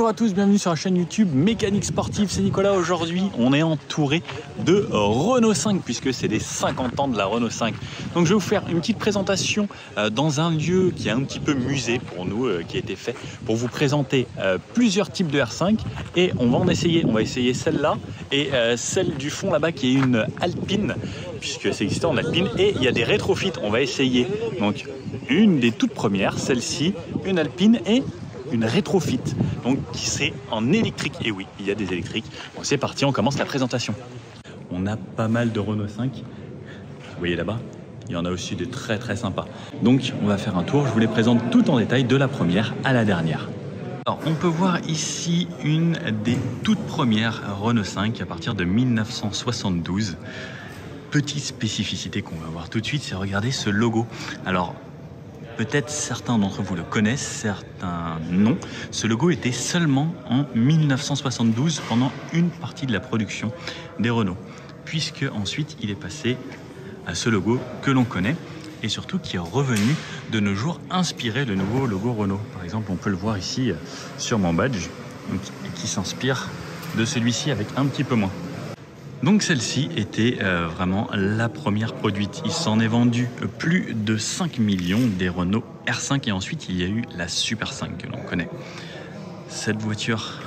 Bonjour à tous, bienvenue sur la chaîne YouTube Mécanique Sportive, c'est Nicolas. Aujourd'hui, on est entouré de Renault 5 puisque c'est les 50 ans de la Renault 5. Donc je vais vous faire une petite présentation dans un lieu qui est un petit peu musée pour nous, qui a été fait pour vous présenter plusieurs types de R5 et on va en essayer. On va essayer celle-là et celle du fond là-bas qui est une Alpine puisque c'est existant en Alpine et il y a des rétrofits. On va essayer donc une des toutes premières, celle-ci, une Alpine et une rétrofit, donc qui serait en électrique. Et oui, il y a des électriques. Bon, c'est parti, on commence la présentation. On a pas mal de Renault 5. Vous voyez là-bas, il y en a aussi des très très sympas. Donc on va faire un tour, je vous les présente tout en détail de la première à la dernière. Alors on peut voir ici une des toutes premières Renault 5 à partir de 1972. Petite spécificité qu'on va voir tout de suite, c'est regarder ce logo. Alors peut-être certains d'entre vous le connaissent, certains non. Ce logo était seulement en 1972 pendant une partie de la production des Renault, puisque ensuite il est passé à ce logo que l'on connaît et surtout qui est revenu de nos jours inspiré le nouveau logo Renault. Par exemple, on peut le voir ici sur mon badge, donc, qui s'inspire de celui-ci avec un petit peu moins. Donc celle-ci était vraiment la première produite. Il s'en est vendu plus de 5 millions des Renault R5 et ensuite il y a eu la Super 5 que l'on connaît. Cette voiture,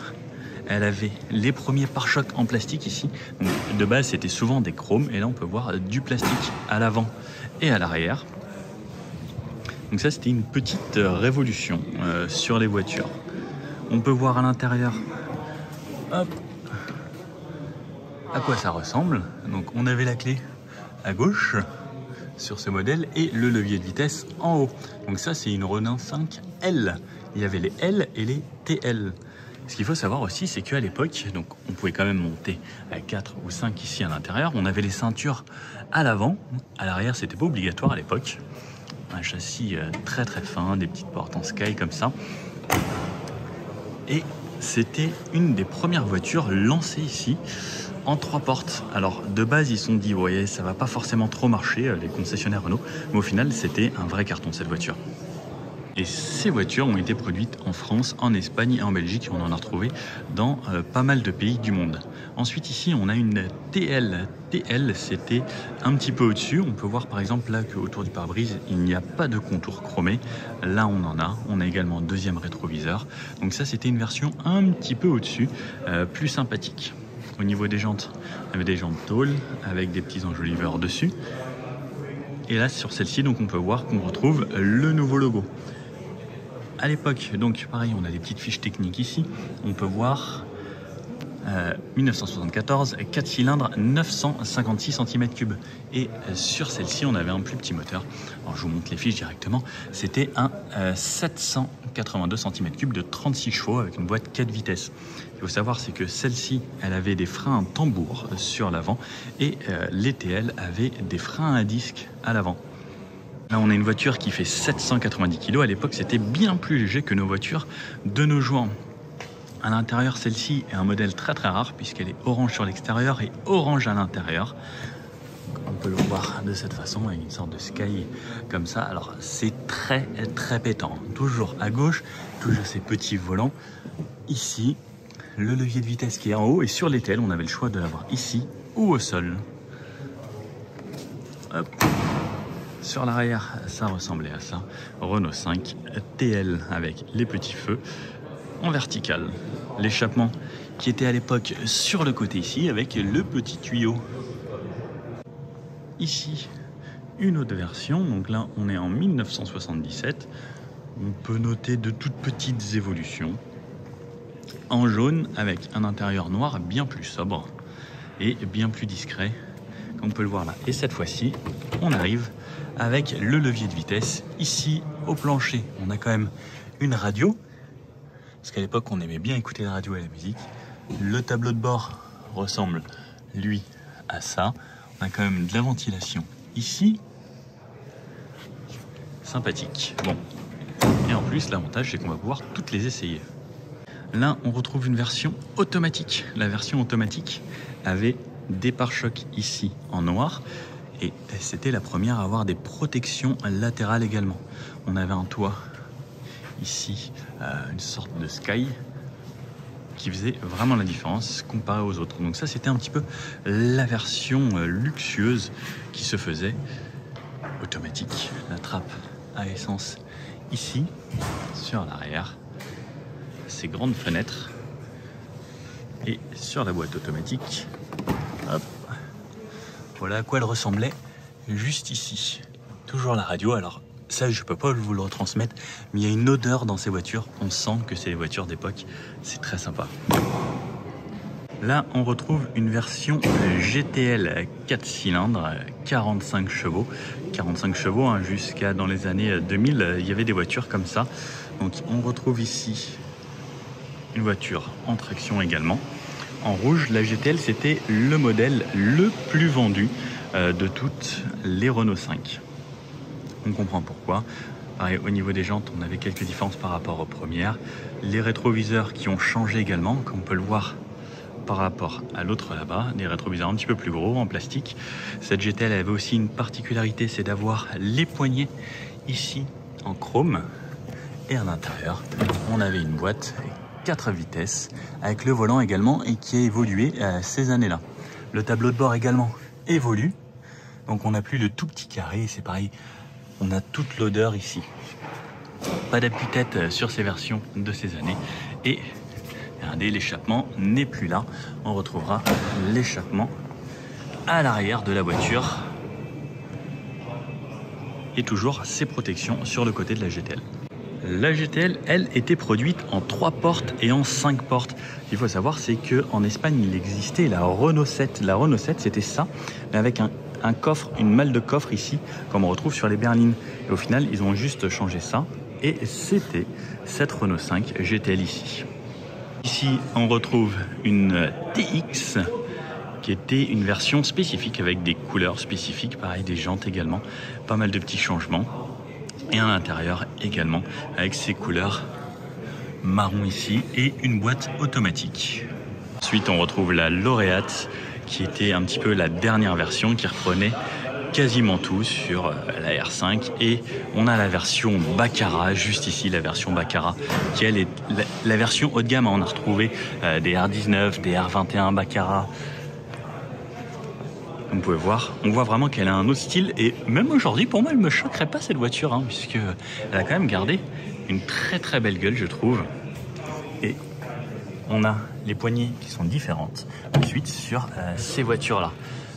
elle avait les premiers pare-chocs en plastique ici. Donc, de base c'était souvent des chromes et là on peut voir du plastique à l'avant et à l'arrière. Donc ça c'était une petite révolution sur les voitures. On peut voir à l'intérieur, hop, à quoi ça ressemble. Donc on avait la clé à gauche sur ce modèle et le levier de vitesse en haut. Donc ça c'est une Renault 5 L. Il y avait les L et les TL. Ce qu'il faut savoir aussi c'est qu'à l'époque, donc on pouvait quand même monter à 4 ou 5 ici à l'intérieur. On avait les ceintures à l'avant, à l'arrière c'était pas obligatoire à l'époque. Un châssis très très fin, des petites portes en sky comme ça. Et c'était une des premières voitures lancées ici en 3 portes. Alors de base ils se sont dit ouais ça va pas forcément trop marcher les concessionnaires Renault, mais au final c'était un vrai carton cette voiture. Et ces voitures ont été produites en France, en Espagne et en Belgique. On en a retrouvé dans pas mal de pays du monde. Ensuite ici on a une TL. TL c'était un petit peu au-dessus. On peut voir par exemple là qu'autour du pare-brise il n'y a pas de contour chromé. Là on en a. On a également un deuxième rétroviseur. Donc ça c'était une version un petit peu au-dessus, plus sympathique. Au niveau des jantes, on avait des jantes tôle avec des petits enjoliveurs dessus. Et là sur celle-ci donc on peut voir qu'on retrouve le nouveau logo. À l'époque, donc pareil, on a des petites fiches techniques ici. On peut voir 1974, 4 cylindres, 956 cm3. Et sur celle-ci, on avait un plus petit moteur. Alors je vous montre les fiches directement. C'était un 782 cm3 de 36 chevaux avec une boîte 4 vitesses. Il faut savoir, c'est que celle-ci, elle avait des freins tambour sur l'avant et les TL avaient des freins à disque à l'avant. Là, on a une voiture qui fait 790 kg. À l'époque, c'était bien plus léger que nos voitures de nos jours. À l'intérieur, celle-ci est un modèle très très rare puisqu'elle est orange sur l'extérieur et orange à l'intérieur. On peut le voir de cette façon, avec une sorte de sky comme ça. Alors, c'est très très pétant. Toujours à gauche, toujours ces petits volants. Ici, le levier de vitesse qui est en haut et sur les TL, on avait le choix de l'avoir ici ou au sol. Hop. Sur l'arrière, ça ressemblait à ça. Renault 5 TL avec les petits feux en vertical. L'échappement qui était à l'époque sur le côté ici avec le petit tuyau. Ici, une autre version. Donc là, on est en 1977. On peut noter de toutes petites évolutions. En jaune avec un intérieur noir bien plus sobre et bien plus discret. Comme on peut le voir là. Et cette fois-ci, on arrive avec le levier de vitesse ici au plancher. On a quand même une radio, parce qu'à l'époque on aimait bien écouter la radio et la musique. Le tableau de bord ressemble lui à ça. On a quand même de la ventilation ici, sympathique. Bon, et en plus l'avantage c'est qu'on va pouvoir toutes les essayer. Là on retrouve une version automatique. La version automatique avait des pare-chocs ici en noir. Et c'était la première à avoir des protections latérales également. On avait un toit ici, une sorte de sky qui faisait vraiment la différence comparé aux autres. Donc ça, c'était un petit peu la version luxueuse qui se faisait automatique. La trappe à essence ici, sur l'arrière, ces grandes fenêtres, et sur la boîte automatique, hop, voilà à quoi elle ressemblait juste ici. Toujours la radio, alors ça je peux pas vous le retransmettre, mais il y a une odeur dans ces voitures, on sent que c'est les voitures d'époque, c'est très sympa. Là on retrouve une version GTL 4 cylindres, 45 chevaux. 45 chevaux hein, jusqu'à dans les années 2000, il y avait des voitures comme ça. Donc on retrouve ici une voiture en traction également. En rouge, la GTL, c'était le modèle le plus vendu de toutes les Renault 5. On comprend pourquoi. Pareil, au niveau des jantes, on avait quelques différences par rapport aux premières. Les rétroviseurs qui ont changé également, comme on peut le voir par rapport à l'autre là-bas, des rétroviseurs un petit peu plus gros en plastique. Cette GTL avait aussi une particularité, c'est d'avoir les poignées ici en chrome. Et à l'intérieur, on avait une boîte 4 vitesses avec le volant également et qui a évolué ces années-là. Le tableau de bord également évolue, donc on n'a plus le tout petit carré, c'est pareil, on a toute l'odeur ici. Pas d'appui-tête sur ces versions de ces années et regardez, l'échappement n'est plus là. On retrouvera l'échappement à l'arrière de la voiture et toujours ces protections sur le côté de la GTL. La GTL, elle, était produite en 3 portes et en 5 portes. Ce qu'il faut savoir, c'est qu'en Espagne, il existait la Renault 7. La Renault 7, c'était ça, mais avec un coffre, une malle de coffre ici, comme on retrouve sur les berlines. Et au final, ils ont juste changé ça. Et c'était cette Renault 5 GTL ici. Ici, on retrouve une TX, qui était une version spécifique avec des couleurs spécifiques, pareil, des jantes également. Pas mal de petits changements. Et à l'intérieur également avec ces couleurs marron ici et une boîte automatique. Ensuite on retrouve la Lauréate qui était un petit peu la dernière version qui reprenait quasiment tout sur la R5 et on a la version Baccarat juste ici, la version Baccarat qui elle est la version haut de gamme. On a retrouvé des R19, des R21 Baccarat. Vous pouvez voir, on voit vraiment qu'elle a un autre style et même aujourd'hui pour moi elle me choquerait pas cette voiture hein, puisque elle a quand même gardé une très très belle gueule je trouve. Et on a les poignées qui sont différentes ensuite sur ces voitures là.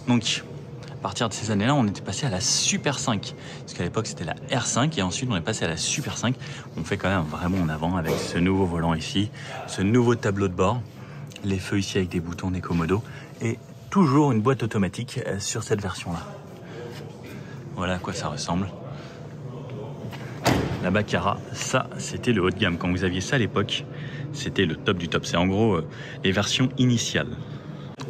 Donc à partir de ces années là on était passé à la Super 5 parce qu'à l'époque c'était la R5 et ensuite on est passé à la Super 5. On fait quand même vraiment en avant avec ce nouveau volant ici, ce nouveau tableau de bord, les feux ici avec des boutons des Komodo et toujours une boîte automatique sur cette version-là. Voilà à quoi ça ressemble. La Baccarat, ça, c'était le haut de gamme. Quand vous aviez ça à l'époque, c'était le top du top. C'est en gros les versions initiales.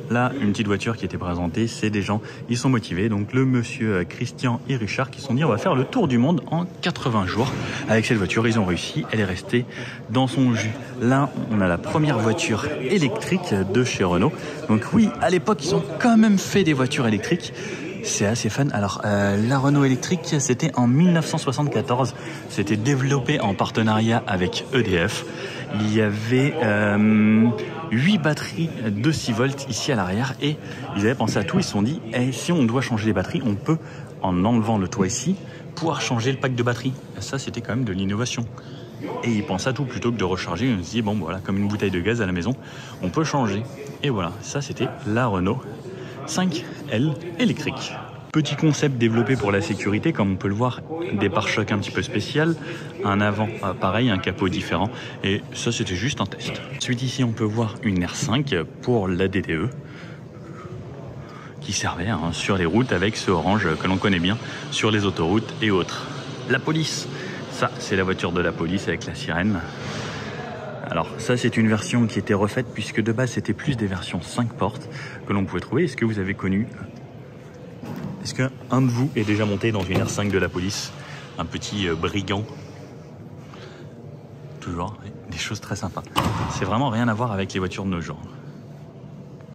Là, une petite voiture qui était présentée, c'est des gens, ils sont motivés. Donc le monsieur Christian et Richard qui se sont dit on va faire le tour du monde en 80 jours. Avec cette voiture, ils ont réussi. Elle est restée dans son jus. Là, on a la première voiture électrique de chez Renault. Donc oui, à l'époque, ils ont quand même fait des voitures électriques. C'est assez fun. Alors, la Renault électrique, c'était en 1974. C'était développé en partenariat avec EDF. Il y avait 8 batteries de 6 volts ici à l'arrière et ils avaient pensé à tout. Ils se sont dit, si on doit changer les batteries, on peut, en enlevant le toit ici, pouvoir changer le pack de batteries. Ça, c'était quand même de l'innovation. Et ils pensent à tout plutôt que de recharger. Ils se disent, bon, voilà, comme une bouteille de gaz à la maison, on peut changer. Et voilà, ça, c'était la Renault 5L électrique. Petit concept développé pour la sécurité, comme on peut le voir, des pare-chocs un petit peu spécial, un avant pareil, un capot différent, et ça c'était juste un test. Ensuite ici on peut voir une R5 pour la DTE, qui servait sur les routes avec ce orange que l'on connaît bien sur les autoroutes et autres. La police, ça c'est la voiture de la police avec la sirène. Alors ça c'est une version qui était refaite puisque de base c'était plus des versions 5 portes que l'on pouvait trouver. Est-ce que vous avez connu? Est-ce qu'un de vous est déjà monté dans une R5 de la police? Un petit brigand? Toujours, des choses très sympas. C'est vraiment rien à voir avec les voitures de nos jours.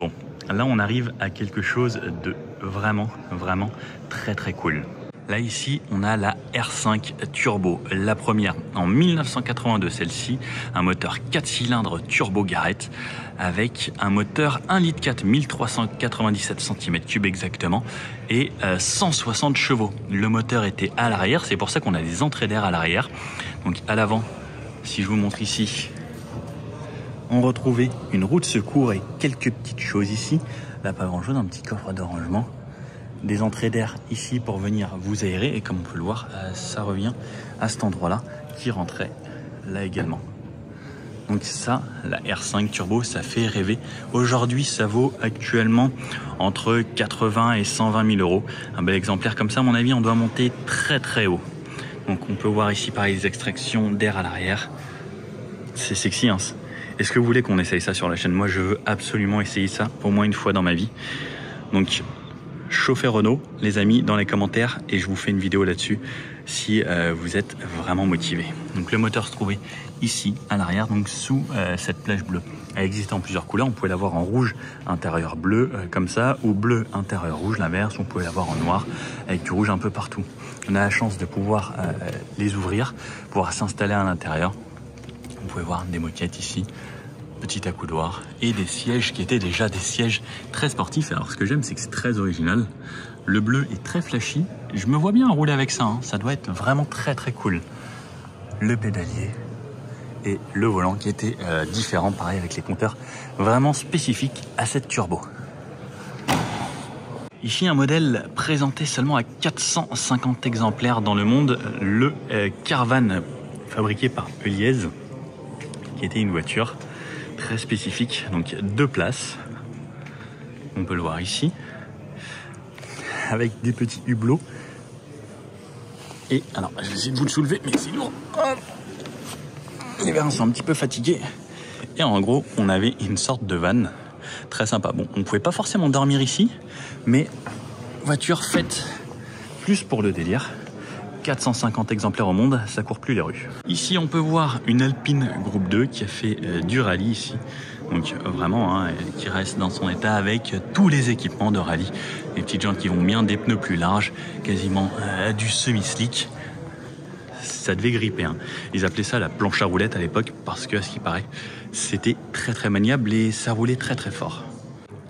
Bon, là on arrive à quelque chose de vraiment, vraiment très très cool. Là ici, on a la R5 Turbo, la première en 1982, celle-ci, un moteur 4 cylindres turbo Garrett avec un moteur 1,4 litre 1397 cm3 exactement et 160 chevaux. Le moteur était à l'arrière, c'est pour ça qu'on a des entrées d'air à l'arrière. Donc à l'avant, si je vous montre ici, on retrouvait une roue de secours et quelques petites choses ici. Là, pas grand chose, un petit coffre de rangement. Des entrées d'air ici pour venir vous aérer. Et comme on peut le voir, ça revient à cet endroit-là qui rentrait là également. Donc ça, la R5 Turbo, ça fait rêver. Aujourd'hui, ça vaut actuellement entre 80 et 120 000 euros. Un bel exemplaire comme ça, à mon avis, on doit monter très très haut. Donc on peut voir ici pareil les extractions d'air à l'arrière. C'est sexy, hein. Est-ce que vous voulez qu'on essaye ça sur la chaîne? Moi, je veux absolument essayer ça au moins une fois dans ma vie. Donc, chauffeur Renault, les amis, dans les commentaires, et je vous fais une vidéo là-dessus si vous êtes vraiment motivé. Donc, le moteur se trouvait ici, à l'arrière, donc sous cette plage bleue. Elle existe en plusieurs couleurs. On pouvait l'avoir en rouge intérieur bleu, comme ça, ou bleu intérieur rouge, l'inverse. On pouvait l'avoir en noir, avec du rouge un peu partout. On a la chance de pouvoir les ouvrir, pouvoir s'installer à l'intérieur. Vous pouvez voir des moquettes ici, petit accoudoir et des sièges qui étaient déjà des sièges très sportifs. Alors ce que j'aime, c'est que c'est très original. Le bleu est très flashy. Je me vois bien rouler avec ça, hein. Ça doit être vraiment très très cool. Le pédalier et le volant qui était différent, pareil avec les compteurs vraiment spécifiques à cette turbo. Ici un modèle présenté seulement à 450 exemplaires dans le monde, le Caravan fabriqué par Eliez, qui était une voiture très spécifique, donc 2 places, on peut le voir ici, avec des petits hublots. Et alors, je vais essayer de vous le soulever, mais c'est lourd. Les verres sont un petit peu fatigués. Et en gros, on avait une sorte de van très sympa. Bon, on ne pouvait pas forcément dormir ici, mais voiture faite plus pour le délire. 450 exemplaires au monde, ça court plus les rues. Ici, on peut voir une Alpine Groupe 2 qui a fait du rallye ici. Donc vraiment, hein, qui reste dans son état avec tous les équipements de rallye. Les petites jantes qui vont bien, des pneus plus larges, quasiment du semi-slick. Ça devait gripper, hein. Ils appelaient ça la planche à roulettes à l'époque parce que, à ce qui paraît, c'était très très maniable et ça roulait très très fort.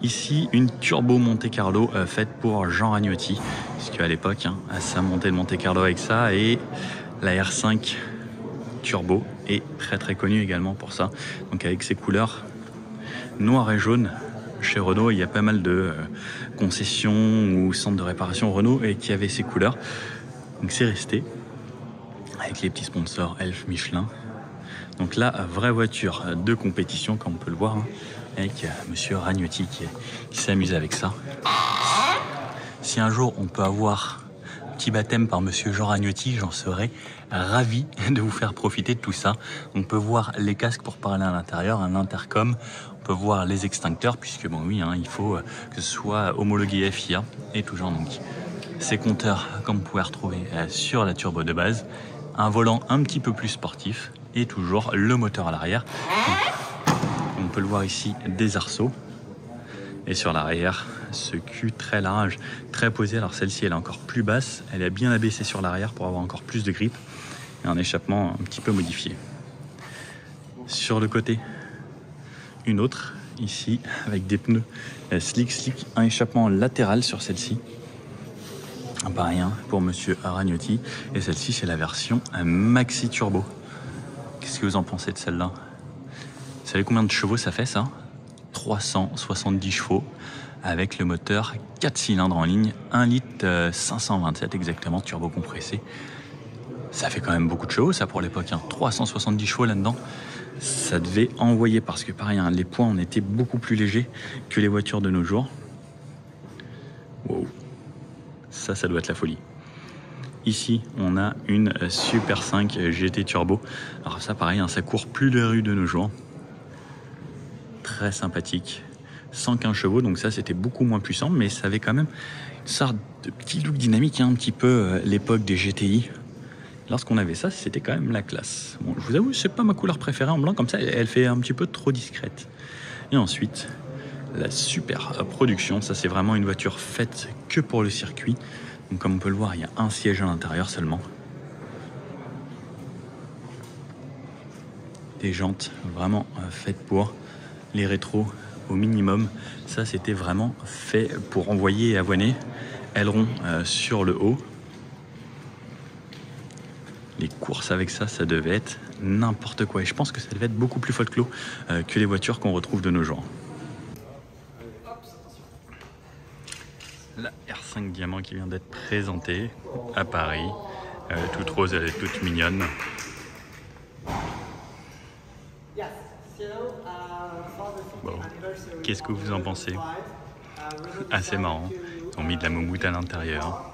Ici, une turbo Monte Carlo faite pour Jean Ragnotti, puisque à l'époque, hein, ça montait de Monte Carlo avec ça, et la R5 Turbo est très très connue également pour ça. Donc avec ses couleurs noir et jaune, chez Renault, il y a pas mal de concessions ou centres de réparation Renault et qui avaient ces couleurs. Donc c'est resté avec les petits sponsors Elf, Michelin. Donc là, vraie voiture de compétition, comme on peut le voir, hein, avec monsieur Ragnotti qui s'amuse avec ça. Si un jour on peut avoir un petit baptême par monsieur Jean Ragnotti, j'en serais ravi de vous faire profiter de tout ça. On peut voir les casques pour parler à l'intérieur, un intercom, on peut voir les extincteurs, puisque bon oui, hein, il faut que ce soit homologué FIA et toujours donc ces compteurs comme vous pouvez retrouver sur la turbo de base, un volant un petit peu plus sportif et toujours le moteur à l'arrière. On peut le voir ici, des arceaux. Et sur l'arrière, ce cul très large, très posé. Alors celle-ci, elle est encore plus basse. Elle est bien abaissée sur l'arrière pour avoir encore plus de grip. Et un échappement un petit peu modifié. Sur le côté, une autre, ici, avec des pneus slick. Un échappement latéral sur celle-ci. Pareil, hein, pour monsieur Ragnotti. Et celle-ci, c'est la version Maxi Turbo. Qu'est-ce que vous en pensez de celle-là? Vous savez combien de chevaux ça fait, ça? 370 chevaux avec le moteur 4 cylindres en ligne, 1 litre 527 exactement, turbo compressé. Ça fait quand même beaucoup de chevaux, ça, pour l'époque, hein. 370 chevaux là-dedans. Ça devait envoyer parce que, pareil, hein, les poids en étaient beaucoup plus légers que les voitures de nos jours. Wow. Ça doit être la folie. Ici, on a une Super 5 GT Turbo. Alors ça, pareil, hein, ça court plus les rues de nos jours. Très sympathique. 115 chevaux, donc ça, c'était beaucoup moins puissant, mais ça avait quand même une sorte de petit look dynamique, hein, un petit peu l'époque des GTI. Lorsqu'on avait ça, c'était quand même la classe. Bon, je vous avoue, c'est pas ma couleur préférée en blanc, comme ça, elle fait un petit peu trop discrète. Et ensuite, la Super Production, ça c'est vraiment une voiture faite que pour le circuit. Donc, comme on peut le voir, il y a un siège à l'intérieur seulement. Des jantes vraiment faites pour, les rétros au minimum. Ça, c'était vraiment fait pour envoyer et avoiner. Aileron sur le haut. Les courses avec ça, ça devait être n'importe quoi. Et je pense que ça devait être beaucoup plus folklore que les voitures qu'on retrouve de nos jours. La R5 Diamant qui vient d'être présentée à Paris. Elle est toute rose, elle est toute mignonne. Bon, qu'est-ce que vous en pensez? Assez marrant. Ils ont mis de la moumoute à l'intérieur.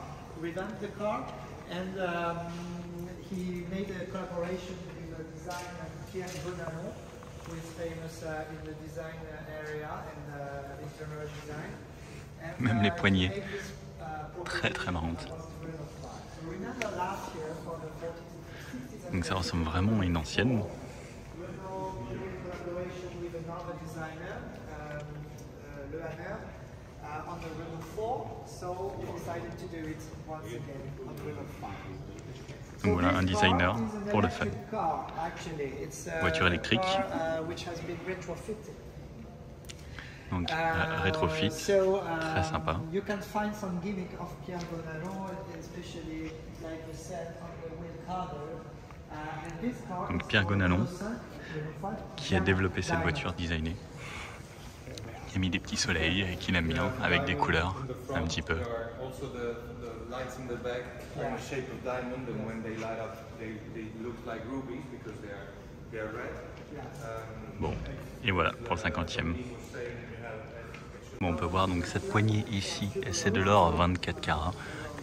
He made a collaboration with the designer Pierre Gonalon, who is famous in the design area and interior design. And, même les poignées, très marrantes. Donc ça ressemble vraiment à une ancienne. On the Renault 4, so we decided to do it once again on the Renault 5. Donc voilà un designer pour le fun. Voiture électrique. Donc rétrofit, très sympa. Donc Pierre Gonalon qui a développé cette voiture designée. Il a mis des petits soleils qu'il aime bien avec des couleurs un petit peu. Lights in the back in the shape of diamond, and when they light up, they look like rubies because they are red. Bon, et voilà pour le 50e. Bon, on peut voir donc cette poignée ici, c'est de l'or 24 carats.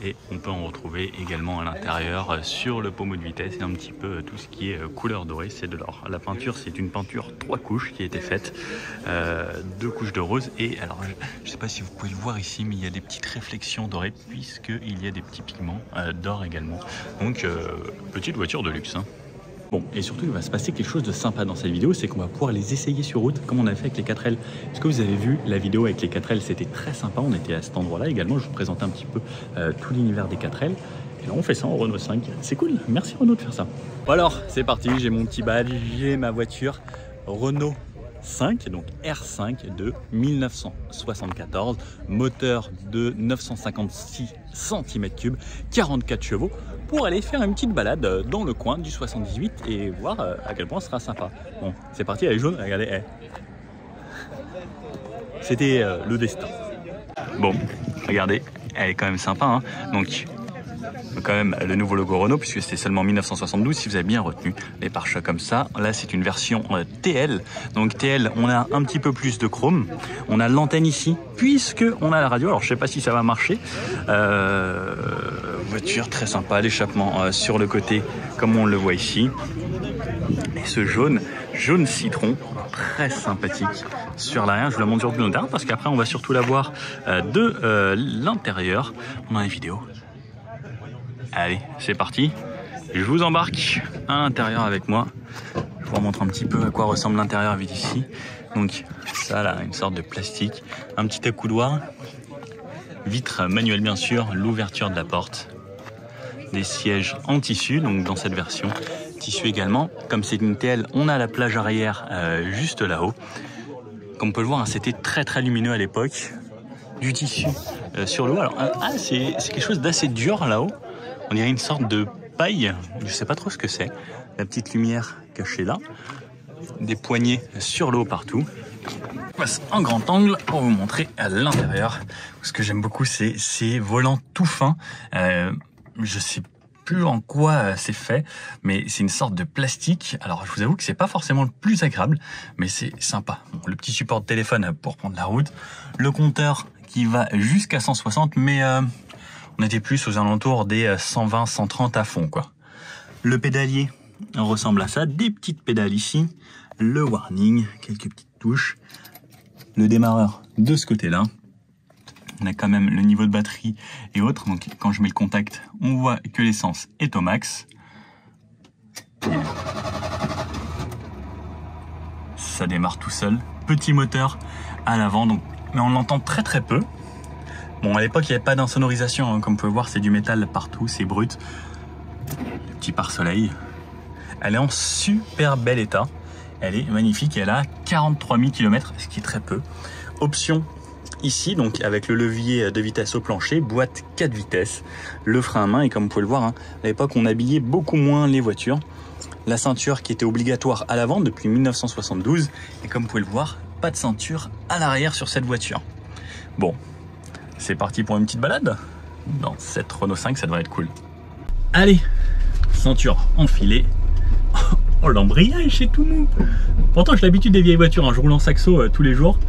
Et on peut en retrouver également à l'intérieur sur le pommeau de vitesse et un petit peu tout ce qui est couleur dorée, c'est de l'or. La peinture, c'est une peinture 3 couches qui a été faite, 2 couches de rose. Et alors, je ne sais pas si vous pouvez le voir ici, mais il y a des petites réflexions dorées puisqu'il y a des petits pigments d'or également. Donc, petite voiture de luxe, hein. Bon, et surtout, il va se passer quelque chose de sympa dans cette vidéo, c'est qu'on va pouvoir les essayer sur route, comme on a fait avec les 4L. Est-ce que vous avez vu la vidéo avec les 4L? C'était très sympa, on était à cet endroit-là également, je vous présentais un petit peu tout l'univers des 4L. Et là, on fait ça en Renault 5, c'est cool, merci Renault de faire ça. Bon alors, c'est parti, j'ai mon petit badge, j'ai ma voiture Renault 5, donc R5 de 1974, moteur de 956 cm3, 44 chevaux, pour aller faire une petite balade dans le coin du 78 et voir à quel point ce sera sympa. Bon, c'est parti, elle est jaune, regardez, hey. C'était le destin. Bon, regardez, elle est quand même sympa, hein. Donc quand même le nouveau logo Renault, puisque c'était seulement 1972 si vous avez bien retenu les pare-chocs comme ça. Là c'est une version TL, donc TL on a un petit peu plus de chrome, on a l'antenne ici puisque on a la radio. Alors je sais pas si ça va marcher. Voiture très sympa, l'échappement sur le côté comme on le voit ici, et ce jaune citron très sympathique sur l'arrière. Je vous la montre sur le long parce qu'après on va surtout la voir de l'intérieur. On a une vidéo. Allez, c'est parti. Je vous embarque à l'intérieur avec moi pour vous montrer un petit peu à quoi ressemble l'intérieur vu d'ici. Donc ça là, une sorte de plastique, un petit accoudoir, vitre manuelle bien sûr, l'ouverture de la porte, des sièges en tissu, donc dans cette version, tissu également. Comme c'est une TL, on a la plage arrière juste là-haut. Comme on peut le voir, hein, c'était très lumineux à l'époque. Du tissu sur le haut. Alors c'est quelque chose d'assez dur là-haut. On dirait une sorte de paille, je sais pas trop ce que c'est. La petite lumière cachée là. Des poignées sur l'eau partout. Je passe en grand angle pour vous montrer à l'intérieur. Ce que j'aime beaucoup, c'est ces volants tout fins. Je sais plus en quoi c'est fait, mais c'est une sorte de plastique. Alors je vous avoue que c'est pas forcément le plus agréable, mais c'est sympa. Bon, le petit support de téléphone pour prendre la route. Le compteur qui va jusqu'à 160, mais on était plus aux alentours des 120, 130 à fond, quoi. Le pédalier ressemble à ça, des petites pédales ici, le warning, quelques petites touches, le démarreur de ce côté-là. On a quand même le niveau de batterie et autres, donc quand je mets le contact, on voit que l'essence est au max. Ça démarre tout seul, petit moteur à l'avant, donc mais on l'entend très peu. Bon, à l'époque, il n'y avait pas d'insonorisation, hein. Comme vous pouvez voir, c'est du métal partout, c'est brut. Le petit pare-soleil. Elle est en super bel état. Elle est magnifique. Elle a 43 000 km, ce qui est très peu. Option ici, donc avec le levier de vitesse au plancher, boîte 4 vitesses, le frein à main. Et comme vous pouvez le voir, hein, à l'époque, on habillait beaucoup moins les voitures. La ceinture qui était obligatoire à l'avant depuis 1972. Et comme vous pouvez le voir, pas de ceinture à l'arrière sur cette voiture. Bon, c'est parti pour une petite balade dans cette Renault 5, ça devrait être cool. Allez, ceinture enfilée. Oh, l'embrayage, c'est tout mou. Pourtant, j'ai l'habitude des vieilles voitures, hein. Je roule en saxo tous les jours.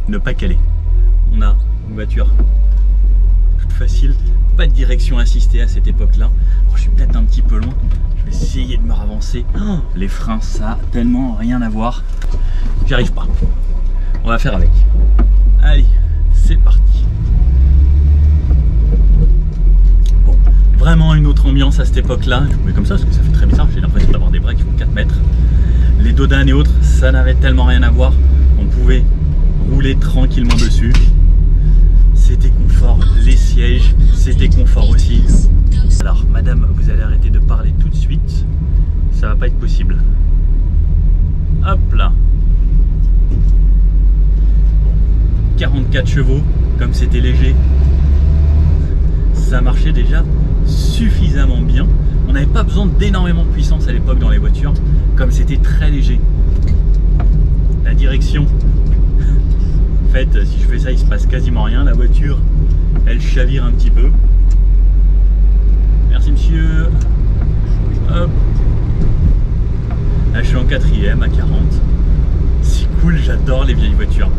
Ne pas caler. On a une voiture toute facile, pas de direction assistée à cette époque-là. Oh, je suis peut-être un petit peu loin. Je vais essayer de me ravancer. Oh, les freins, ça a tellement rien à voir. J'y arrive pas. On va faire avec. Allez, c'est parti. Bon, vraiment une autre ambiance à cette époque-là. Je mets comme ça parce que ça fait très bizarre. J'ai l'impression d'avoir des bras qui font 4 mètres. Les dodanes et autres, ça n'avait tellement rien à voir. On pouvait rouler tranquillement dessus. C'était confort. Les sièges, c'était confort aussi. Alors, madame, vous allez arrêter de parler tout de suite. Ça va pas être possible. Hop là. 44 chevaux, comme c'était léger, ça marchait déjà suffisamment bien. On n'avait pas besoin d'énormément de puissance à l'époque dans les voitures, comme c'était très léger. La direction, en fait, si je fais ça, il se passe quasiment rien. La voiture, elle chavire un petit peu. Merci monsieur. Hop. Là, je suis en 4e à 40. C'est cool, j'adore les vieilles voitures.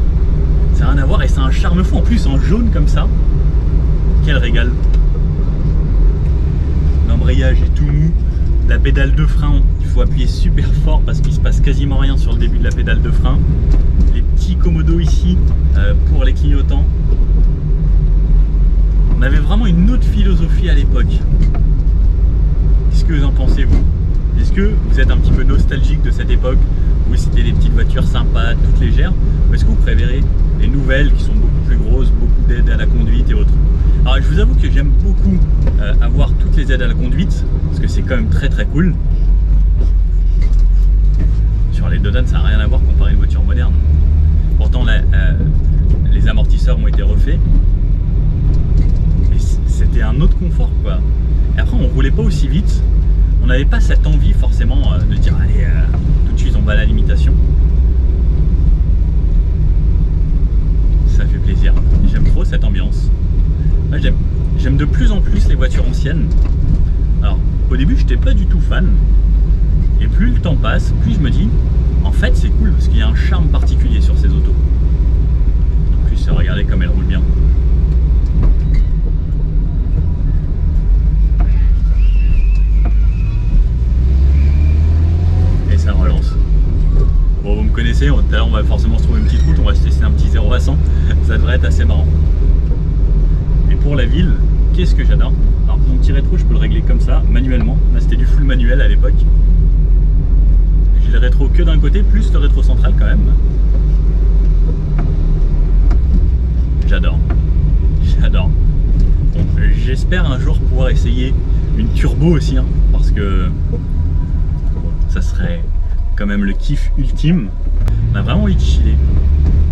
Ça n'a rien à voir et c'est un charme fou en plus en jaune comme ça. Quel régal. L'embrayage est tout mou. La pédale de frein, il faut appuyer super fort parce qu'il se passe quasiment rien sur le début de la pédale de frein. Les petits commodos ici pour les clignotants. On avait vraiment une autre philosophie à l'époque. Qu'est-ce que vous en pensez vous? Est-ce que vous êtes un petit peu nostalgique de cette époque où c'était des petites voitures sympas, toutes légères? Ou est-ce que vous préférez les nouvelles qui sont beaucoup plus grosses, beaucoup d'aides à la conduite et autres? Alors je vous avoue que j'aime beaucoup avoir toutes les aides à la conduite parce que c'est quand même très très cool. Sur les dodanes, ça n'a rien à voir comparé à une voiture moderne. Pourtant les amortisseurs ont été refaits, mais c'était un autre confort quoi. Et après on roulait pas aussi vite. On n'avait pas cette envie forcément de dire allez tout de suite on va à la limitation. Ça fait plaisir, j'aime trop cette ambiance. J'aime de plus en plus les voitures anciennes. Alors au début j'étais pas du tout fan, et plus le temps passe, plus je me dis en fait c'est cool parce qu'il y a un charme particulier sur ces autos. En plus regardez comme elles roulent bien. Ça relance. Bon, vous me connaissez, tout à l'heure on va forcément se trouver une petite route, on va se tester un petit 0 à 100, ça devrait être assez marrant. Et pour la ville, qu'est-ce que j'adore. Alors mon petit rétro, je peux le régler comme ça, manuellement. Là c'était du full manuel à l'époque. J'ai le rétro que d'un côté, plus le rétro central quand même. J'adore. J'adore. Bon, j'espère un jour pouvoir essayer une turbo aussi, hein, parce que ça serait quand même le kiff ultime. On a vraiment envie de chiller.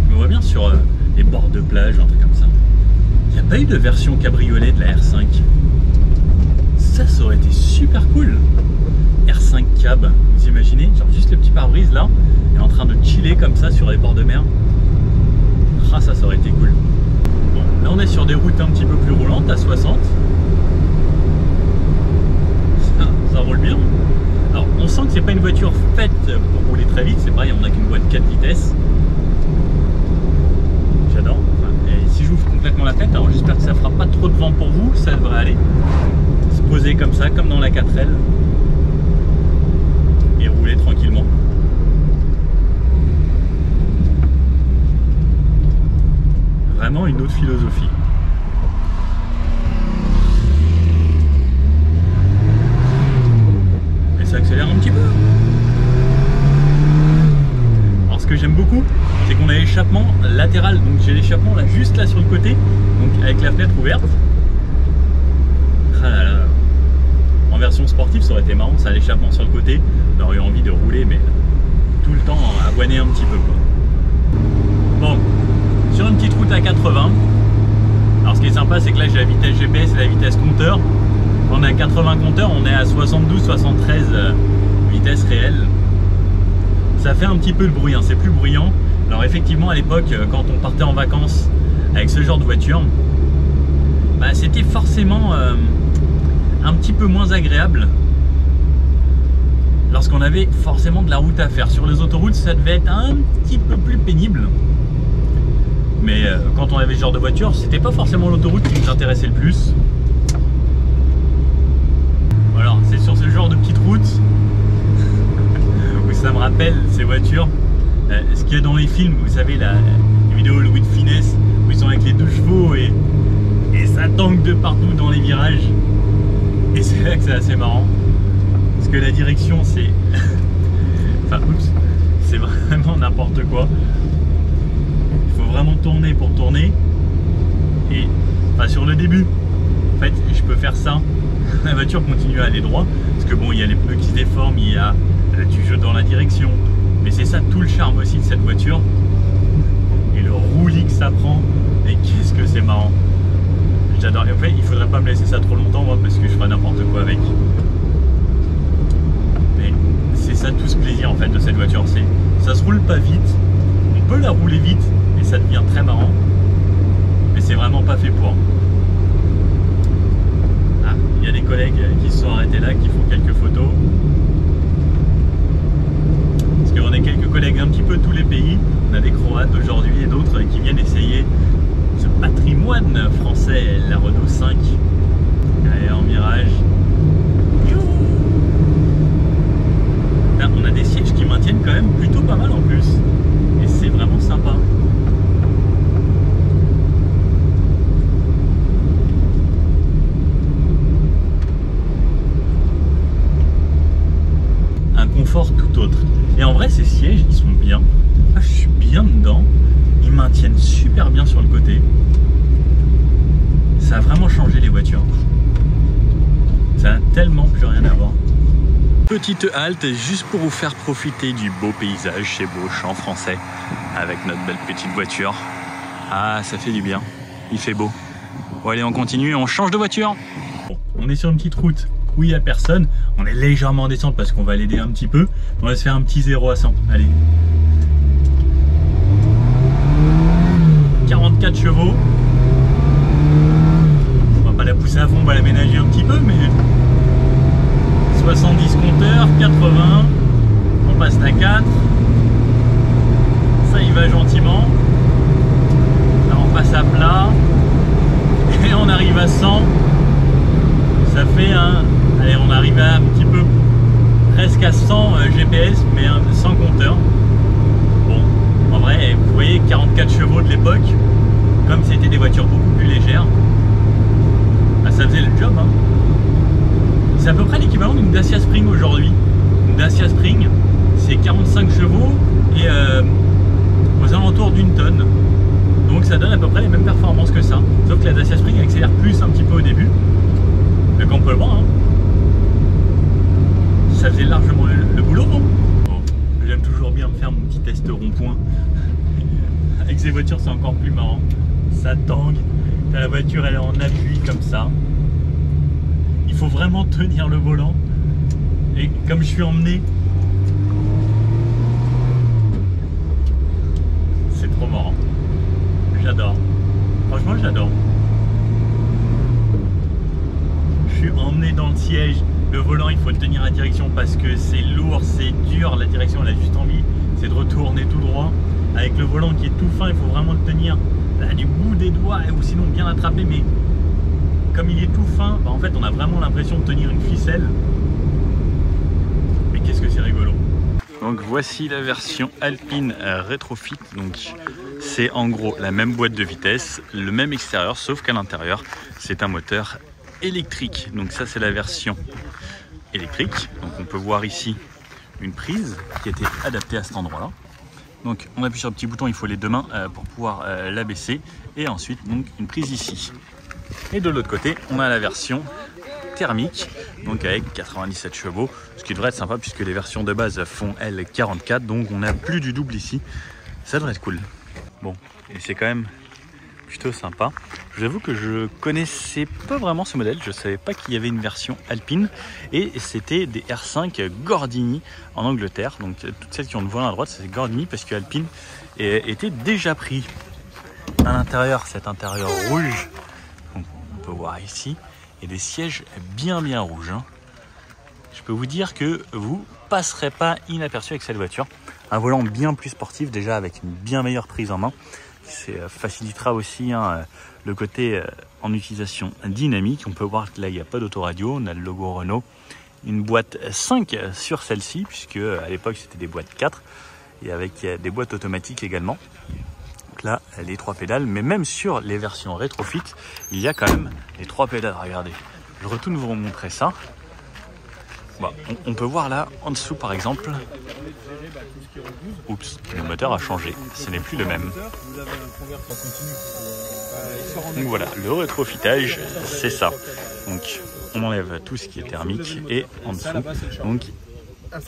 Je me vois bien sur les bords de plage, un truc comme ça. Il n'y a pas eu de version cabriolet de la R5. Ça aurait été super cool. R5 cab, vous imaginez? Genre juste le petit pare-brise là, et en train de chiller comme ça sur les bords de mer. Ah, ça aurait été cool. Bon, là on est sur des routes un petit peu plus roulantes, à 60. Ça roule bien. Alors on sent que c'est pas une voiture faite pour rouler très vite, c'est pareil, on n'a qu'une boîte 4 vitesses. J'adore. Enfin, et si j'ouvre complètement la tête, alors j'espère que ça fera pas trop de vent pour vous, ça devrait aller. Se poser comme ça, comme dans la 4L. Et rouler tranquillement. Vraiment une autre philosophie. Ça accélère un petit peu. Alors ce que j'aime beaucoup, c'est qu'on a l'échappement latéral. Donc j'ai l'échappement là, juste là sur le côté, donc avec la fenêtre ouverte. Ah là là. En version sportive, ça aurait été marrant, ça a l'échappement sur le côté. On aurait eu envie de rouler, mais tout le temps à aboiner un petit peu, quoi. Bon, sur une petite route à 80. Alors ce qui est sympa, c'est que là j'ai la vitesse GPS et la vitesse compteur. On est à 80 compteurs, on est à 72-73 vitesse réelle. Ça fait un petit peu de bruit, hein, c'est plus bruyant. Alors effectivement, à l'époque, quand on partait en vacances avec ce genre de voiture, bah, c'était forcément un petit peu moins agréable lorsqu'on avait forcément de la route à faire. Sur les autoroutes, ça devait être un petit peu plus pénible. Mais quand on avait ce genre de voiture, c'était pas forcément l'autoroute qui nous intéressait le plus. Alors, c'est sur ce genre de petite route où ça me rappelle ces voitures. Ce qu'il y a dans les films, vous savez, les vidéos Louis de Finesse, où ils sont avec les 2 chevaux et ça tangue de partout dans les virages. Et c'est là que c'est assez marrant. Parce que la direction, c'est... enfin, oups, c'est vraiment n'importe quoi. Il faut vraiment tourner pour tourner. Et enfin, sur le début, en fait, je peux faire ça. La voiture continue à aller droit. Parce que bon, il y a les pneus qui se déforment, il y a du jeu dans la direction. Mais c'est ça tout le charme aussi de cette voiture. Et le roulis que ça prend. Et qu'est-ce que c'est marrant. J'adore. En fait, il faudrait pas me laisser ça trop longtemps, moi, parce que je ferai n'importe quoi avec. Mais c'est ça tout ce plaisir en fait de cette voiture. Ça se roule pas vite. On peut la rouler vite et ça devient très marrant. Mais c'est vraiment pas fait pour. Ah, il y a des collègues qui se sont arrêtés là, qui font quelques photos. Parce qu'on a quelques collègues un petit peu de tous les pays. On a des Croates aujourd'hui et d'autres qui viennent essayer ce patrimoine français, la Renault 5. Allez, en virage. Là, on a des sièges qui maintiennent quand même plutôt pas mal en plus. Et c'est vraiment sympa. Un confort tout autre. Et en vrai, ces sièges, ils sont bien. Ah, je suis bien dedans. Ils maintiennent super bien sur le côté. Ça a vraiment changé les voitures. Ça n'a tellement plus rien à voir. Petite halte juste pour vous faire profiter du beau paysage chez Bosch en français avec notre belle petite voiture. Ah, ça fait du bien. Il fait beau. Bon, allez, on continue, on change de voiture. Bon, on est sur une petite route où il n'y a personne. On est légèrement en descente parce qu'on va l'aider un petit peu. On va se faire un petit 0 à 100. Allez. 44 chevaux. On va pas la pousser à fond, on va l'aménager un petit peu, mais 70 compteurs, 80. On passe à 4. Ça y va gentiment. Là on passe à plat. Et on arrive à 100. Ça fait un... Allez, on arrive à un petit peu presque à 100 GPS, mais 100 compteurs. Bon, en vrai, vous voyez, 44 chevaux de l'époque, comme c'était des voitures beaucoup plus légères, bah, ça faisait le job. Hein. C'est à peu près l'équivalent d'une Dacia Spring aujourd'hui. Une Dacia Spring, c'est 45 chevaux et aux alentours d'une tonne. Donc ça donne à peu près les mêmes performances que ça. Sauf que la Dacia Spring accélère plus un petit peu au début. Mais comme on peut le voir, hein, ça faisait largement le boulot. Bon, j'aime toujours bien me faire mon petit test rond-point. Avec ces voitures, c'est encore plus marrant. Ça tangue. La voiture, elle est en appui comme ça. Il faut vraiment tenir le volant. Et comme je suis emmené, c'est trop marrant. J'adore. Franchement, j'adore. Je suis emmené dans le siège. Le volant, il faut tenir la direction parce que c'est lourd, c'est dur. La direction, elle a juste envie, c'est de retourner tout droit. Avec le volant qui est tout fin, il faut vraiment le tenir là, du bout des doigts ou sinon bien l'attraper. Mais comme il est tout fin, bah, en fait, on a vraiment l'impression de tenir une ficelle. Mais qu'est-ce que c'est rigolo. Donc voici la version Alpine Retrofit. Donc c'est en gros la même boîte de vitesse, le même extérieur, sauf qu'à l'intérieur, c'est un moteur électrique. Donc ça, c'est la version électrique. Donc on peut voir ici une prise qui a été adaptée à cet endroit-là. Donc on appuie sur le petit bouton, il faut les deux mains pour pouvoir l'abaisser. Et ensuite donc une prise ici. Et de l'autre côté, on a la version thermique, donc avec 97 chevaux, ce qui devrait être sympa puisque les versions de base font elles 44, donc on n'a plus du double ici. Ça devrait être cool. Bon, et c'est quand même plutôt sympa. Je vous avoue que je connaissais pas vraiment ce modèle, je savais pas qu'il y avait une version alpine, et c'était des R5 Gordini en Angleterre. Donc toutes celles qui ont le volant à droite, c'est Gordini parce que Alpine était déjà pris. À l'intérieur, cet intérieur rouge, donc on peut voir ici, et des sièges bien rouges. Je peux vous dire que vous passerez pas inaperçu avec cette voiture. Un volant bien plus sportif, déjà avec une bien meilleure prise en main. Ça facilitera aussi le côté en utilisation dynamique. On peut voir que là il n'y a pas d'autoradio, on a le logo Renault, une boîte 5 sur celle-ci, puisque à l'époque c'était des boîtes 4 et avec des boîtes automatiques également. Donc là les 3 pédales, mais même sur les versions rétrofit il y a quand même les 3 pédales. Regardez, je retourne vous montrer ça. Bon, on peut voir là en dessous par exemple. Oups, le moteur a changé, ce n'est plus le même. Donc voilà, le rétrofitage, c'est ça. Donc on enlève tout ce qui est thermique et en dessous, donc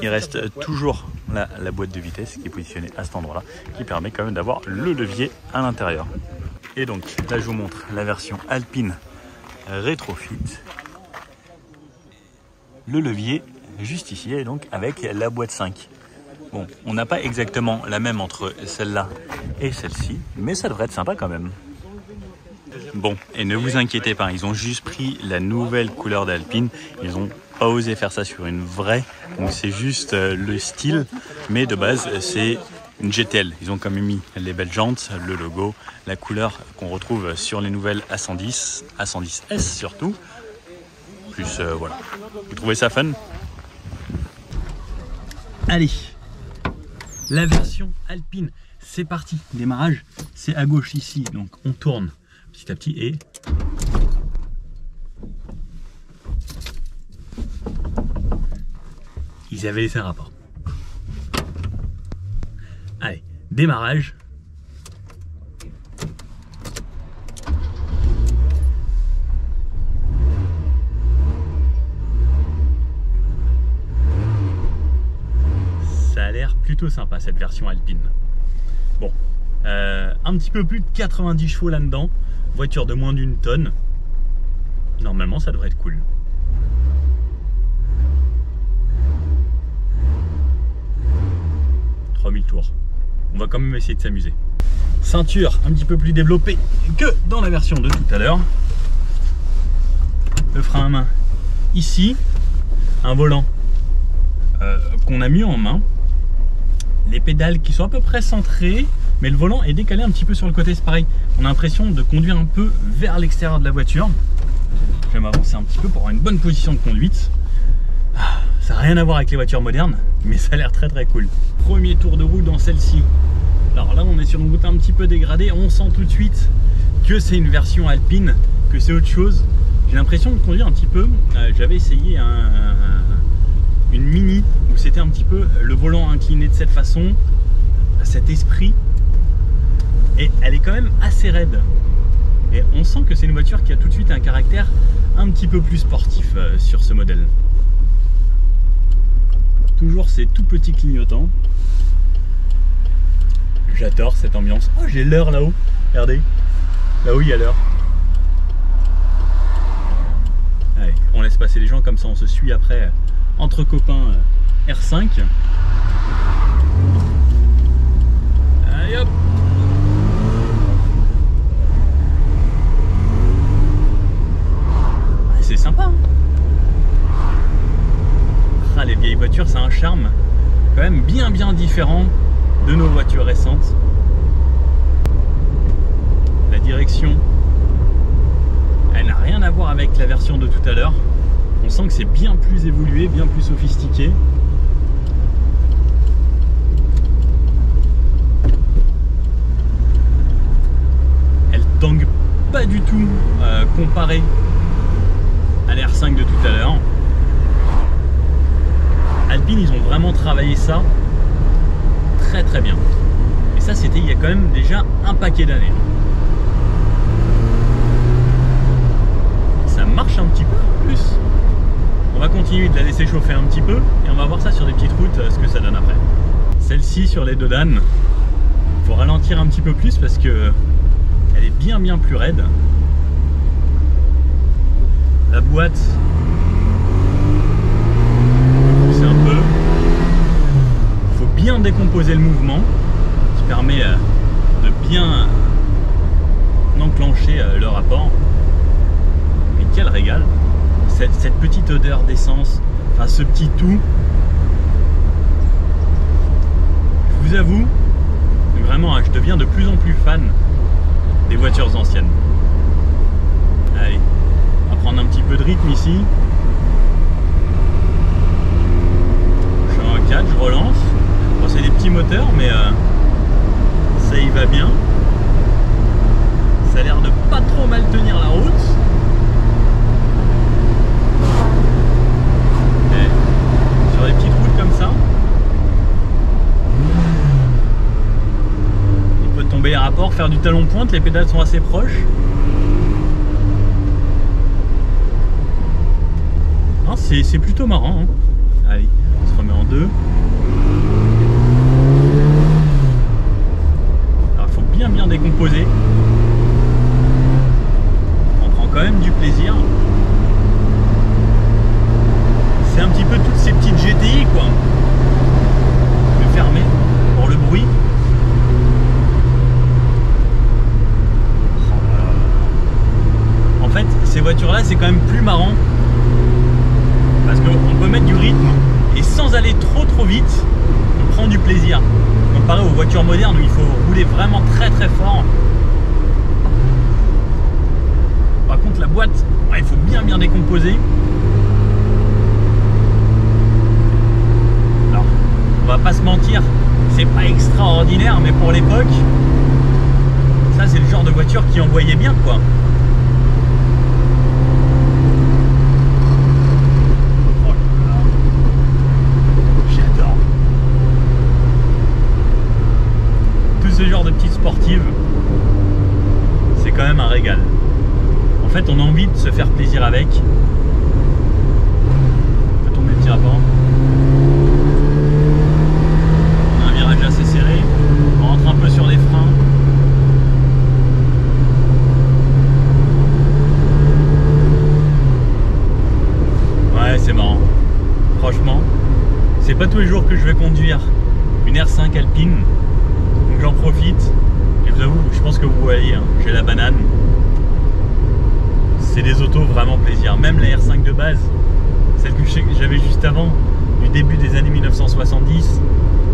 il reste toujours la boîte de vitesse qui est positionnée à cet endroit-là, qui permet quand même d'avoir le levier à l'intérieur. Et donc là je vous montre la version Alpine rétrofit. Le levier juste ici et donc avec la boîte 5. Bon, on n'a pas exactement la même entre celle-là et celle-ci, mais ça devrait être sympa quand même. Bon, et ne vous inquiétez pas, ils ont juste pris la nouvelle couleur d'Alpine. Ils n'ont pas osé faire ça sur une vraie, donc c'est juste le style, mais de base c'est une GTL. Ils ont quand même mis les belles jantes, le logo, la couleur qu'on retrouve sur les nouvelles A110, A110S surtout. Plus voilà. Vous trouvez ça fun? Allez, la version Alpine, c'est parti. Démarrage, c'est à gauche ici, donc on tourne petit à petit et ils avaient laissé un rapport. Allez, démarrage. Ça a l'air plutôt sympa cette version Alpine. Bon, un petit peu plus de 90 chevaux là-dedans, voiture de moins d'1 tonne. Normalement ça devrait être cool. « 3000 tours. On va quand même essayer de s'amuser. Ceinture un petit peu plus développée que dans la version de tout à l'heure. Le frein à main ici. Un volant qu'on a mis en main. Les pédales qui sont à peu près centrées, mais le volant est décalé un petit peu sur le côté. C'est pareil, on a l'impression de conduire un peu vers l'extérieur de la voiture. Je vais m'avancer un petit peu pour avoir une bonne position de conduite. Ça n'a rien à voir avec les voitures modernes, mais ça a l'air très cool. Premier tour de roue dans celle-ci. Alors là on est sur une route un petit peu dégradée, on sent tout de suite que c'est une version Alpine, que c'est autre chose. J'ai l'impression de conduire un petit peu, j'avais essayé une Mini où c'était un petit peu le volant incliné de cette façon, cet esprit, et elle est quand même assez raide. Et on sent que c'est une voiture qui a tout de suite un caractère un petit peu plus sportif sur ce modèle. Toujours ces tout petits clignotants. J'adore cette ambiance. Oh, j'ai l'heure là-haut. Regardez. Là-haut, il y a l'heure. Allez, on laisse passer les gens comme ça, on se suit après entre copains R5. Allez hop. C'est sympa, hein. Ah, les vieilles voitures, ça a un charme quand même bien différent de nos voitures récentes. La direction, elle n'a rien à voir avec la version de tout à l'heure. On sent que c'est bien plus évolué, bien plus sophistiqué. Elle tangue pas du tout comparée à l'R5 de tout à l'heure. Alpine, ils ont vraiment travaillé ça très bien. Et ça, c'était il y a quand même déjà un paquet d'années. Ça marche un petit peu en plus. On va continuer de la laisser chauffer un petit peu et on va voir ça sur des petites routes, ce que ça donne après. Celle-ci sur les Dodan, il faut ralentir un petit peu plus parce que elle est bien plus raide. La boîte, c'est un peu. Il faut bien décomposer le mouvement, qui permet de bien enclencher le rapport. Mais quel régal! Cette petite odeur d'essence, enfin ce petit tout. Je vous avoue, vraiment, je deviens de plus en plus fan des voitures anciennes. Allez, on va prendre un petit peu de rythme ici. Je suis en 4, je relance. Bon, c'est des petits moteurs, mais ça y va bien. Ça a l'air de pas trop mal tenir la route. Et sur les petites routes comme ça, il peut tomber les rapports, faire du talon pointe, les pédales sont assez proches. C'est plutôt marrant, hein. Allez, on se remet en deux. Alors il faut bien décomposer. On prend quand même du plaisir. C'est un petit peu toutes ces petites GTI quoi. Je vais fermer pour le bruit. En fait, ces voitures là c'est quand même plus marrant. Parce qu'on peut mettre du rythme et sans aller trop vite, on prend du plaisir. Comparé aux voitures modernes où il faut rouler vraiment très fort. Par contre la boîte, il faut bien décomposer. Alors, on va pas se mentir, c'est pas extraordinaire, mais pour l'époque, ça c'est le genre de voiture qui envoyait bien quoi. Ce genre de petites sportives, c'est quand même un régal. En fait, on a envie de se faire plaisir avec. On peut tomber le petit rapport. On a un virage assez serré. On rentre un peu sur les freins. Ouais, c'est marrant. Franchement, c'est pas tous les jours que je vais conduire une R5 Alpine. J'en profite et je vous avoue, je pense que vous voyez, hein, j'ai la banane. C'est des autos vraiment plaisir. Même la R5 de base, celle que j'avais juste avant, du début des années 1970,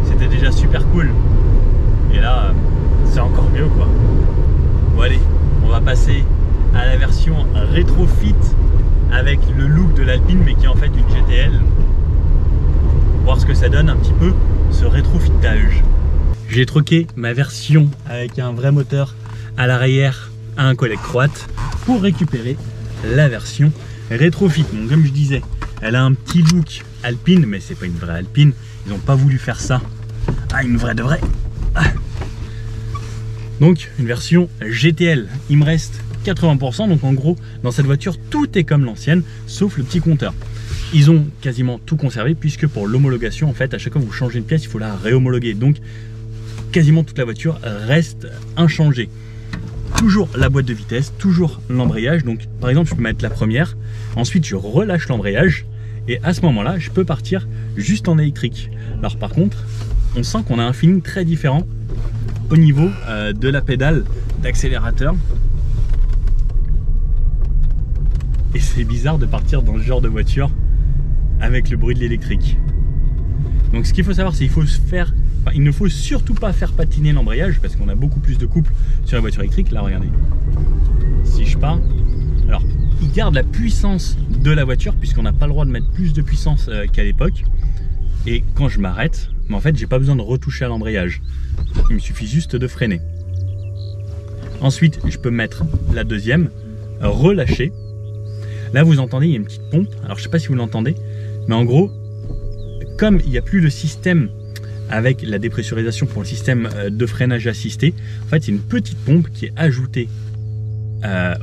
c'était déjà super cool. Et là, c'est encore mieux quoi. Bon allez, on va passer à la version rétrofit avec le look de l'Alpine, mais qui est en fait une GTL. Voir ce que ça donne un petit peu, ce rétrofitage. J'ai troqué ma version avec un vrai moteur à l'arrière à un collègue croate pour récupérer la version rétrofit. Donc comme je disais, elle a un petit look Alpine, mais c'est pas une vraie Alpine. Ils n'ont pas voulu faire ça. Ah, une vraie de vraie. Ah. Donc une version GTL. Il me reste 80%. Donc en gros, dans cette voiture, tout est comme l'ancienne, sauf le petit compteur. Ils ont quasiment tout conservé puisque pour l'homologation, en fait, à chaque fois que vous changez une pièce, il faut la réhomologuer. Donc quasiment toute la voiture reste inchangée. Toujours la boîte de vitesse, toujours l'embrayage. Donc par exemple, je peux mettre la première, ensuite je relâche l'embrayage et à ce moment-là, je peux partir juste en électrique. Alors par contre, on sent qu'on a un feeling très différent au niveau de la pédale d'accélérateur. Et c'est bizarre de partir dans ce genre de voiture avec le bruit de l'électrique. Donc ce qu'il faut savoir, c'est qu'il faut se faire... il ne faut surtout pas faire patiner l'embrayage parce qu'on a beaucoup plus de couple sur la voiture électrique. Là, regardez. Si je pars, alors il garde la puissance de la voiture puisqu'on n'a pas le droit de mettre plus de puissance qu'à l'époque. Et quand je m'arrête, en fait, j'ai pas besoin de retoucher à l'embrayage. Il me suffit juste de freiner. Ensuite, je peux mettre la deuxième, relâcher. Là, vous entendez, il y a une petite pompe. Alors, je sais pas si vous l'entendez, mais en gros, comme il n'y a plus le système avec la dépressurisation pour le système de freinage assisté. En fait, c'est une petite pompe qui est ajoutée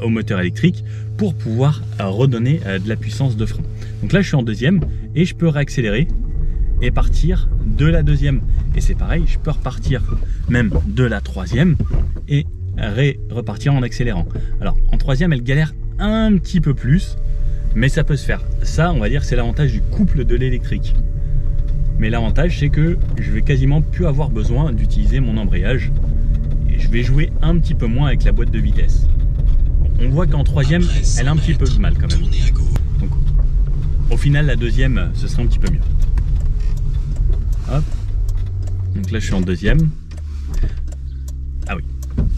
au moteur électrique pour pouvoir redonner de la puissance de frein. Donc là, je suis en deuxième et je peux réaccélérer et partir de la deuxième. Et c'est pareil, je peux repartir même de la troisième et repartir en accélérant. Alors, en troisième, elle galère un petit peu plus, mais ça peut se faire. Ça, on va dire, c'est l'avantage du couple de l'électrique. Mais l'avantage, c'est que je vais quasiment plus avoir besoin d'utiliser mon embrayage. Et je vais jouer un petit peu moins avec la boîte de vitesse. On voit qu'en troisième, elle a un petit peu de mal quand même. Donc, au final, la deuxième, ce sera un petit peu mieux. Hop. Donc là, je suis en deuxième. Ah oui.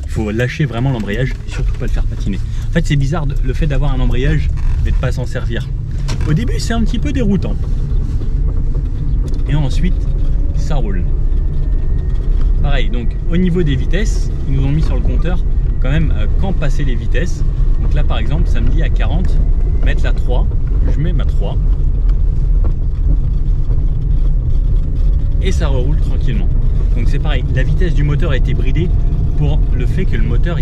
Il faut lâcher vraiment l'embrayage et surtout pas le faire patiner. En fait, c'est bizarre le fait d'avoir un embrayage mais de pas s'en servir. Au début, c'est un petit peu déroutant. Et ensuite, ça roule. Pareil, donc au niveau des vitesses, ils nous ont mis sur le compteur quand même quand passer les vitesses. Donc là, par exemple, ça me dit à 40, mettre la 3. Je mets ma 3. Et ça reroule tranquillement. Donc c'est pareil, la vitesse du moteur a été bridée pour le fait que le moteur,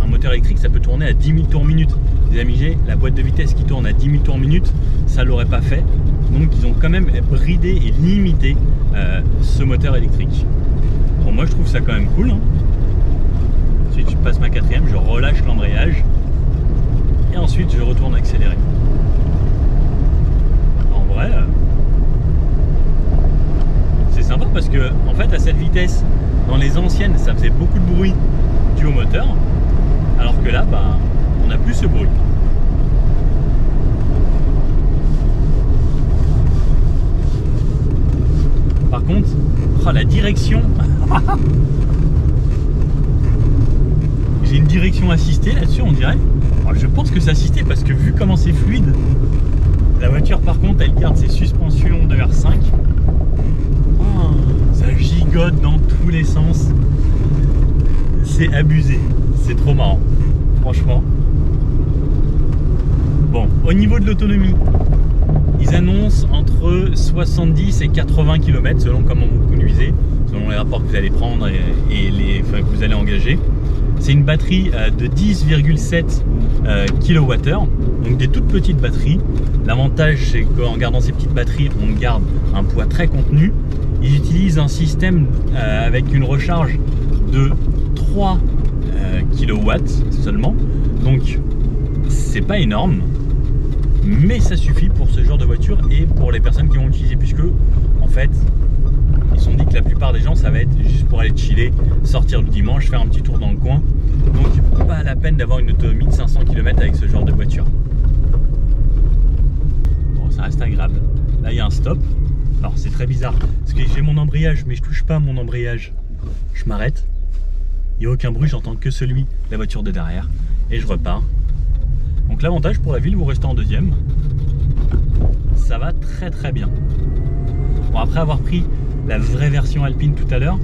un moteur électrique, ça peut tourner à 10 000 tours minute. Les amis, la boîte de vitesse qui tourne à 10 000 tours minute, ça l'aurait pas fait. Donc ils ont quand même bridé et limité ce moteur électrique. Bon, moi je trouve ça quand même cool. Hein. Ensuite je passe ma quatrième, je relâche l'embrayage et ensuite je retourne accélérer. En vrai, c'est sympa parce que en fait à cette vitesse, dans les anciennes, ça faisait beaucoup de bruit dû au moteur, alors que là, bah, on n'a plus ce bruit. Par contre, oh, la direction, j'ai une direction assistée là-dessus, on dirait. Alors, je pense que c'est assisté parce que vu comment c'est fluide, la voiture par contre, elle garde ses suspensions de R5. Oh, ça gigote dans tous les sens. C'est abusé, c'est trop marrant, franchement. Bon, au niveau de l'autonomie, ils annoncent entre 70 et 80 km selon comment vous conduisez, selon les rapports que vous allez prendre et que vous allez engager. C'est une batterie de 10,7 kWh, donc des toutes petites batteries. L'avantage, c'est qu'en gardant ces petites batteries, on garde un poids très contenu. Ils utilisent un système avec une recharge de 3 kW seulement, donc c'est pas énorme, mais ça suffit pour ce genre de voiture et pour les personnes qui vont l'utiliser, puisque en fait ils se sont dit que la plupart des gens ça va être juste pour aller chiller, sortir le dimanche, faire un petit tour dans le coin, donc pas la peine d'avoir une autonomie de 500 km avec ce genre de voiture. Bon, ça reste agréable. Là il y a un stop. Alors c'est très bizarre parce que j'ai mon embrayage mais je touche pas mon embrayage, je m'arrête, il n'y a aucun bruit, j'entends que celui de la voiture de derrière et je repars. Donc l'avantage pour la ville, vous restez en deuxième, ça va très très bien. Bon, après avoir pris la vraie version Alpine tout à l'heure,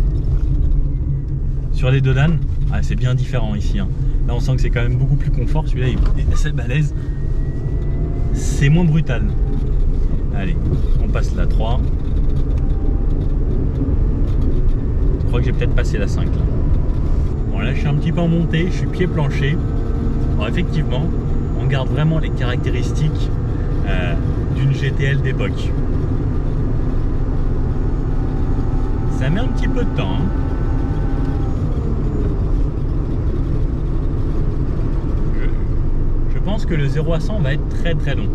sur les deux dames, c'est bien différent ici. Hein. Là on sent que c'est quand même beaucoup plus confort, celui-là il est assez balèze, c'est moins brutal. Allez, on passe la 3. Je crois que j'ai peut-être passé la 5 là. Bon là je suis un petit peu en montée, je suis pied plancher. Alors effectivement, on garde vraiment les caractéristiques d'une GTL d'époque. Ça met un petit peu de temps. Hein. Je pense que le 0 à 100 va être très très long.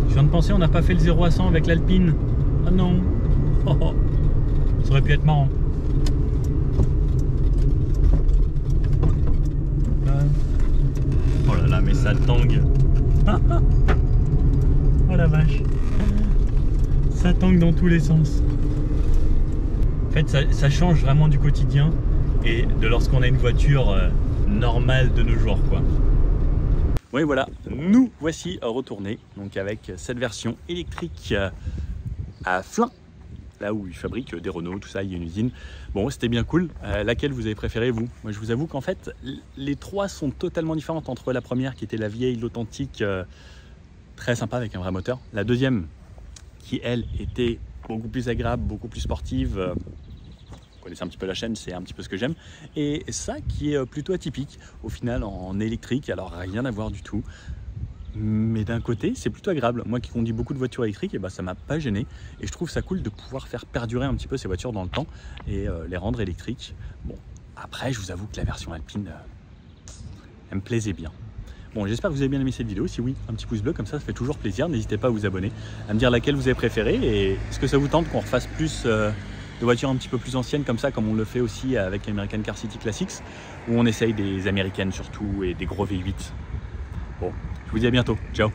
Je viens de penser, on n'a pas fait le 0 à 100 avec l'Alpine. Ah non. Oh, oh. Ça aurait pu être marrant. Oh là là, mais ça tangue. Oh la vache. Ça tangue dans tous les sens. En fait, ça change vraiment du quotidien et de lorsqu'on a une voiture normale de nos jours, quoi. Oui, voilà, nous voici retournés donc avec cette version électrique à Flins, là où ils fabriquent des Renault, tout ça, il y a une usine. Bon, c'était bien cool. Laquelle vous avez préféré, vous? Moi, je vous avoue qu'en fait, les trois sont totalement différentes entre la première qui était la vieille, l'authentique, très sympa avec un vrai moteur. La deuxième qui, elle, était beaucoup plus agréable, beaucoup plus sportive. Vous connaissez un petit peu la chaîne, c'est un petit peu ce que j'aime. Et ça qui est plutôt atypique, au final en électrique, alors rien à voir du tout. Mais d'un côté, c'est plutôt agréable. Moi qui conduis beaucoup de voitures électriques, et ben, ça m'a pas gêné. Et je trouve ça cool de pouvoir faire perdurer un petit peu ces voitures dans le temps et les rendre électriques. Bon, après, je vous avoue que la version alpine, elle me plaisait bien. Bon, j'espère que vous avez bien aimé cette vidéo. Si oui, un petit pouce bleu, comme ça fait toujours plaisir. N'hésitez pas à vous abonner, à me dire laquelle vous avez préférée. Et est-ce que ça vous tente qu'on refasse plus de voitures un petit peu plus anciennes comme ça, comme on le fait aussi avec l'American Car City Classics, où on essaye des américaines surtout et des gros V8. Bon, je vous dis à bientôt. Ciao.